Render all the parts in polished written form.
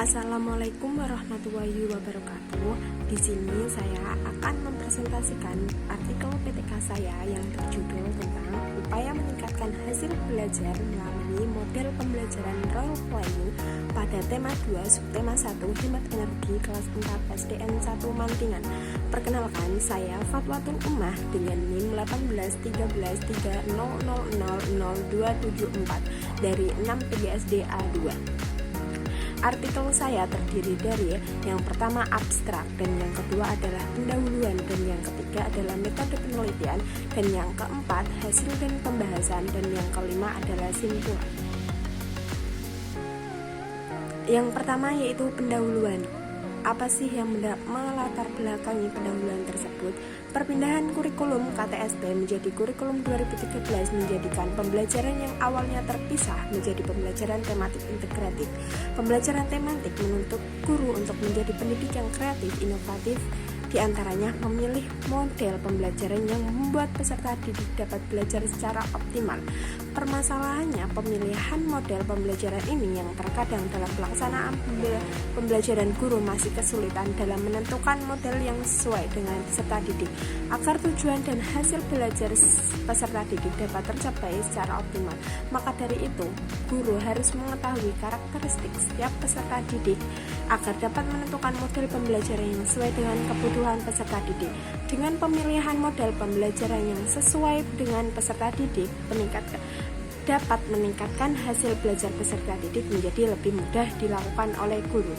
Assalamualaikum warahmatullahi wabarakatuh. Di sini saya akan mempresentasikan artikel PTK saya yang berjudul tentang upaya meningkatkan hasil belajar melalui model pembelajaran role playing pada tema 2 subtema 1 Hemat Energi kelas 4 SDN 1 Mantingan. Perkenalkan, saya Fatwatul Ummah dengan NIM 181300000274 dari 6 PGSD A2. Artikel saya terdiri dari yang pertama abstrak, dan yang kedua adalah pendahuluan, dan yang ketiga adalah metode penelitian, dan yang keempat hasil dan pembahasan, dan yang kelima adalah simpulan. Yang pertama yaitu pendahuluan. Apa sih yang melatar belakangi pendahuluan tersebut? Perpindahan kurikulum KTSP menjadi kurikulum 2013 menjadikan pembelajaran yang awalnya terpisah menjadi pembelajaran tematik integratif. Pembelajaran tematik menuntut guru untuk menjadi pendidik yang kreatif, inovatif, diantaranya memilih model pembelajaran yang membuat peserta didik dapat belajar secara optimal. Permasalahannya, pemilihan model pembelajaran ini yang terkadang dalam pelaksanaan pembelajaran guru masih kesulitan dalam menentukan model yang sesuai dengan peserta didik. Agar tujuan dan hasil belajar peserta didik dapat tercapai secara optimal, maka dari itu, guru harus mengetahui karakteristik setiap peserta didik agar dapat menentukan model pembelajaran yang sesuai dengan kebutuhan peserta didik. Dengan pemilihan model pembelajaran yang sesuai dengan peserta didik, dapat meningkatkan hasil belajar peserta didik menjadi lebih mudah dilakukan oleh guru.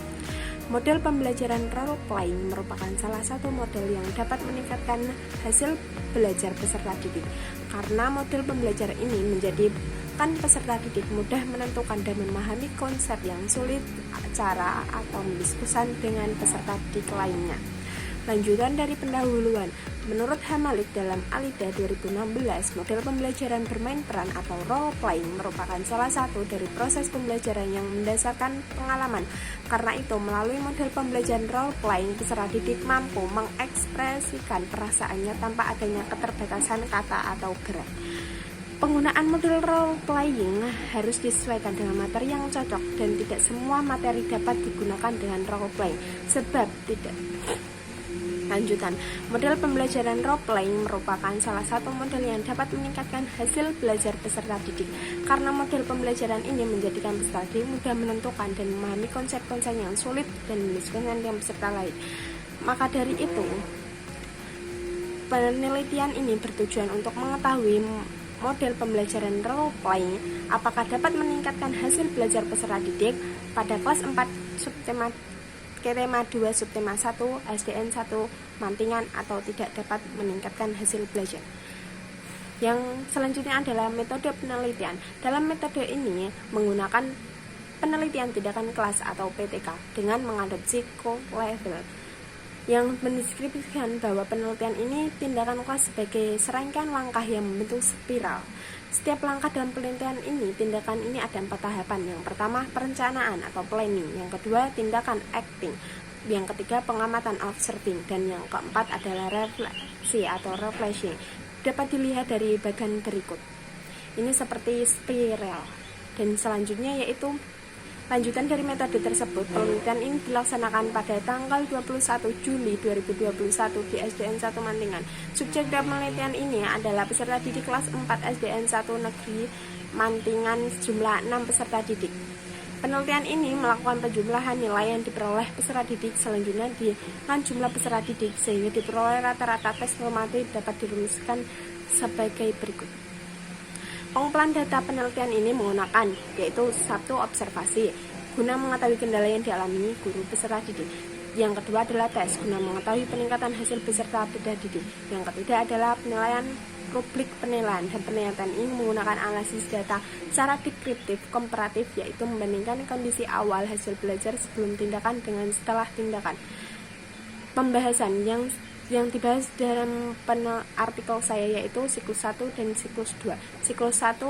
Model pembelajaran role playing merupakan salah satu model yang dapat meningkatkan hasil belajar peserta didik, karena model pembelajaran ini menjadikan peserta didik mudah menentukan dan memahami konsep yang sulit, cara atau diskusi dengan peserta didik lainnya. Lanjutan dari pendahuluan, menurut Hamalik dalam Alida 2016, model pembelajaran bermain peran atau role playing merupakan salah satu dari proses pembelajaran yang mendasarkan pengalaman. Karena itu, melalui model pembelajaran role playing, peserta didik mampu mengekspresikan perasaannya tanpa adanya keterbatasan kata atau gerak. Penggunaan model role playing harus disesuaikan dengan materi yang cocok, dan tidak semua materi dapat digunakan dengan role playing, sebab tidak. Lanjutan, model pembelajaran role playing merupakan salah satu model yang dapat meningkatkan hasil belajar peserta didik, karena model pembelajaran ini menjadikan peserta didik mudah menentukan dan memahami konsep-konsep yang sulit dan mendiskusikan dengan peserta lain. Maka dari itu, penelitian ini bertujuan untuk mengetahui model pembelajaran role playing apakah dapat meningkatkan hasil belajar peserta didik pada kelas 4 subtema 2 subtema 1 SDN 1 Mantingan atau tidak dapat meningkatkan hasil belajar. Yang selanjutnya adalah metode penelitian. Dalam metode ini menggunakan penelitian tindakan kelas atau PTK dengan mengadopsi co-level yang mendeskripsikan bahwa penelitian ini tindakan kelas sebagai serangkaian langkah yang membentuk spiral. Setiap langkah dalam penelitian ini, tindakan ini ada 4 tahapan. Yang pertama, perencanaan atau planning. Yang kedua, tindakan acting. Yang ketiga, pengamatan observing. Dan yang keempat adalah refleksi atau reflection. Dapat dilihat dari bagian berikut. Ini seperti spiral. Dan selanjutnya yaitu lanjutan dari metode tersebut. Penelitian ini dilaksanakan pada tanggal 21 Juli 2021 di SDN 1 Mantingan. Subjek dalam penelitian ini adalah peserta didik kelas 4 SDN 1 Negeri Mantingan sejumlah 6 peserta didik. Penelitian ini melakukan penjumlahan nilai yang diperoleh peserta didik selanjutnya dengan jumlah peserta didik sehingga diperoleh rata-rata tes normatif dapat dirumuskan sebagai berikut. Pengumpulan data penelitian ini menggunakan yaitu 1. Observasi guna mengetahui kendala yang dialami guru peserta didik. Yang kedua adalah tes guna mengetahui peningkatan hasil peserta didik. Yang ketiga adalah penilaian rubrik penilaian, dan penelitian ini menggunakan analisis data secara deskriptif komparatif, yaitu membandingkan kondisi awal hasil belajar sebelum tindakan dengan setelah tindakan. Pembahasan yang dibahas dalam artikel saya yaitu siklus 1 dan siklus 2. Siklus 1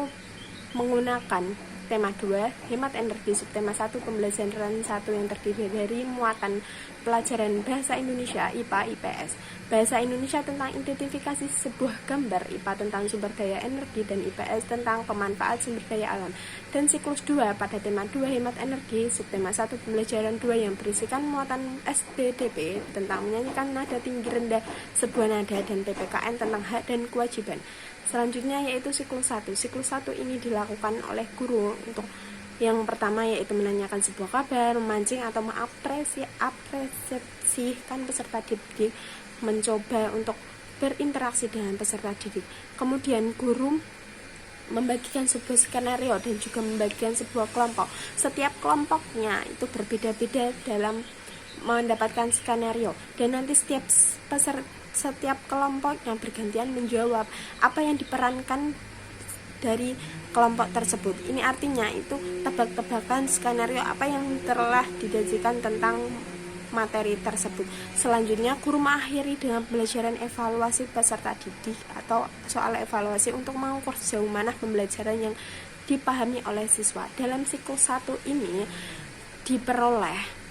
menggunakan Tema 2, hemat energi. Subtema 1, pembelajaran 1 yang terdiri dari muatan pelajaran Bahasa Indonesia, IPA, IPS. Bahasa Indonesia tentang identifikasi sebuah gambar, IPA tentang sumber daya energi, dan IPS tentang pemanfaat sumber daya alam. Dan siklus 2 pada tema 2, hemat energi. Subtema 1, pembelajaran 2 yang berisikan muatan SBDP tentang menyanyikan nada tinggi rendah sebuah nada, dan PPKN tentang hak dan kewajiban. Selanjutnya yaitu siklus 1. Siklus 1 ini dilakukan oleh guru untuk yang pertama yaitu menanyakan sebuah kabar, memancing atau mengapresiasikan peserta didik, mencoba untuk berinteraksi dengan peserta didik. Kemudian guru membagikan sebuah skenario dan juga membagikan sebuah kelompok. Setiap kelompoknya itu berbeda-beda dalam mendapatkan skenario, dan nanti setiap kelompoknya bergantian menjawab apa yang diperankan dari kelompok tersebut. Ini artinya itu tebak-tebakan skenario apa yang telah dijanjikan tentang materi tersebut. Selanjutnya guru mengakhiri dengan pembelajaran evaluasi peserta didik atau soal evaluasi untuk mengukur sejauh mana pembelajaran yang dipahami oleh siswa. Dalam siklus 1 ini diperoleh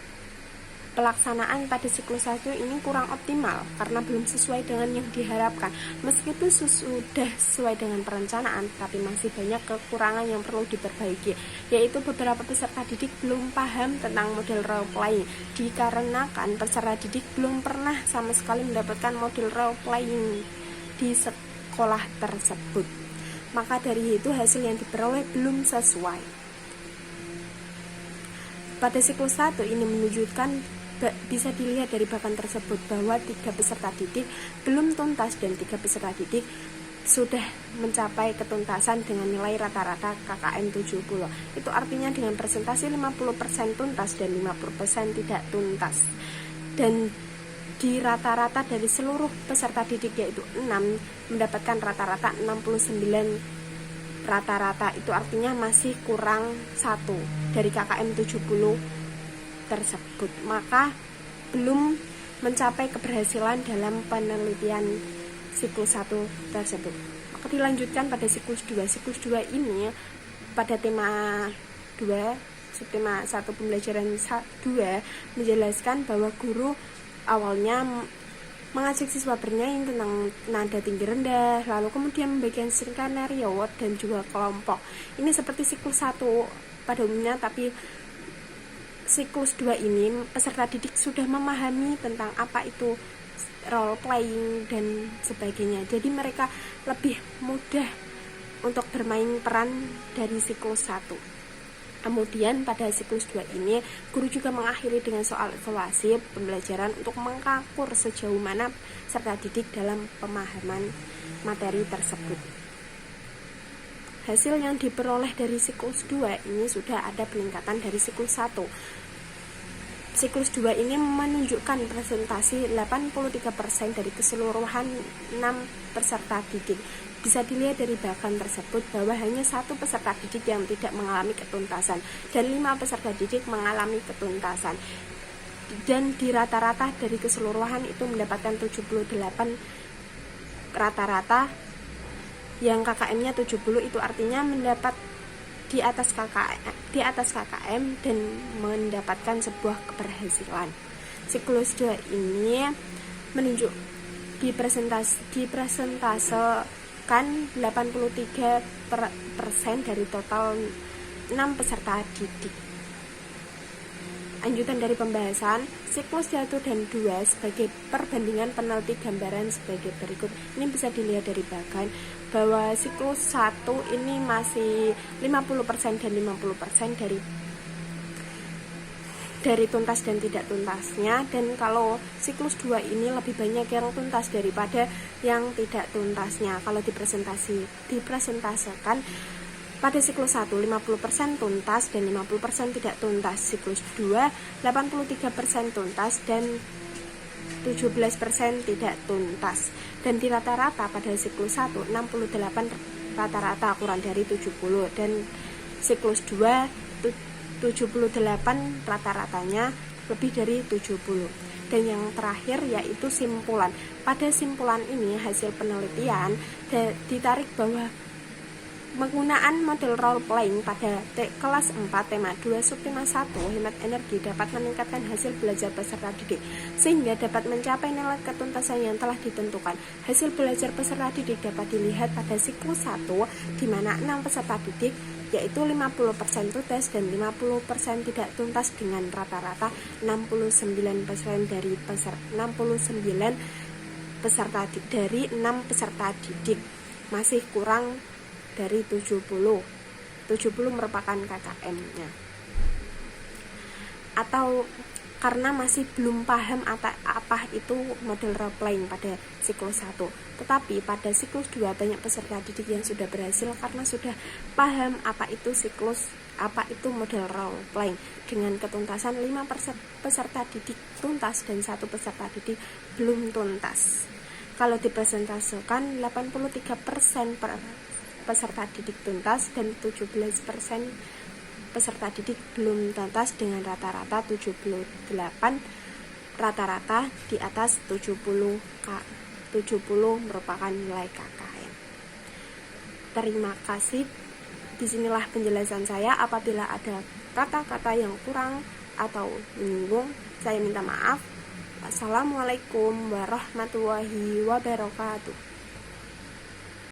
pelaksanaan pada siklus 1 ini kurang optimal karena belum sesuai dengan yang diharapkan. Meskipun sudah sesuai dengan perencanaan, tapi masih banyak kekurangan yang perlu diperbaiki, yaitu beberapa peserta didik belum paham tentang model role playing, dikarenakan peserta didik belum pernah sama sekali mendapatkan model role playing di sekolah tersebut. Maka dari itu hasil yang diperoleh belum sesuai. Pada siklus 1 ini menunjukkan bisa dilihat dari bahkan tersebut bahwa 3 peserta didik belum tuntas dan 3 peserta didik sudah mencapai ketuntasan dengan nilai rata-rata KKM 70. Itu artinya dengan presentasi 50% tuntas dan 50% tidak tuntas. Dan di rata-rata dari seluruh peserta didik yaitu 6 mendapatkan rata-rata 69 rata-rata. Itu artinya masih kurang 1 dari KKM 70 tersebut, maka belum mencapai keberhasilan dalam penelitian siklus 1 tersebut. Maka dilanjutkan pada siklus 2. Siklus 2 ini pada tema 2, subtema 1 pembelajaran 2 menjelaskan bahwa guru awalnya mengajak siswa bernyanyi tentang nada tinggi rendah, lalu kemudian membagikan skenario dan juga kelompok. Ini seperti siklus 1 pada umumnya, tapi siklus 2 ini peserta didik sudah memahami tentang apa itu role playing dan sebagainya. Jadi mereka lebih mudah untuk bermain peran dari siklus 1. Kemudian pada siklus 2 ini guru juga mengakhiri dengan soal evaluasi pembelajaran untuk mengukur sejauh mana peserta didik dalam pemahaman materi tersebut. Hasil yang diperoleh dari siklus 2 ini sudah ada peningkatan dari siklus 1. Siklus 2 ini menunjukkan presentasi 83% dari keseluruhan 6 peserta didik. Bisa dilihat dari bahkan tersebut bahwa hanya 1 peserta didik yang tidak mengalami ketuntasan dan 5 peserta didik mengalami ketuntasan. Dan di rata-rata dari keseluruhan itu mendapatkan 78 rata-rata, yang KKM-nya 70, itu artinya mendapat di atas KKM dan mendapatkan sebuah keberhasilan. Siklus 2 ini menunjuk dipresentasekan 83% dari total 6 peserta didik. Lanjutan dari pembahasan siklus 1 dan 2 sebagai perbandingan peneliti gambaran sebagai berikut. Ini bisa dilihat dari bagan bahwa siklus 1 ini masih 50% dan 50% dari tuntas dan tidak tuntasnya, dan kalau siklus 2 ini lebih banyak yang tuntas daripada yang tidak tuntasnya. Kalau dipresentasikan pada siklus 1 50% tuntas dan 50% tidak tuntas. Siklus 2 83% tuntas dan 17% tidak tuntas. Dan di rata-rata pada siklus 1 68 rata-rata kurang dari 70, dan siklus 2 78 rata-ratanya lebih dari 70. Dan yang terakhir yaitu simpulan. Pada simpulan ini hasil penelitian ditarik bahwa Penggunaan model role playing pada kelas 4 tema 2 subtema 1 hemat energi dapat meningkatkan hasil belajar peserta didik sehingga dapat mencapai nilai ketuntasan yang telah ditentukan. Hasil belajar peserta didik dapat dilihat pada siklus 1 di mana 6 peserta didik yaitu 50% tuntas dan 50% tidak tuntas dengan rata-rata 69% dari dari 6 peserta didik, masih kurang dari 70 merupakan KKM-nya, atau karena masih belum paham apa itu model role playing pada siklus 1. Tetapi pada siklus 2 banyak peserta didik yang sudah berhasil karena sudah paham apa itu model role playing dengan ketuntasan 5 peserta didik tuntas dan 1 peserta didik belum tuntas. Kalau dipresentasikan 83% peserta didik tuntas dan 17% peserta didik belum tuntas dengan rata-rata 78, rata-rata di atas 70 merupakan nilai KKM. Terima kasih. Disinilah penjelasan saya. Apabila ada kata-kata yang kurang atau menyinggung, saya minta maaf. Wassalamualaikum warahmatullahi wabarakatuh.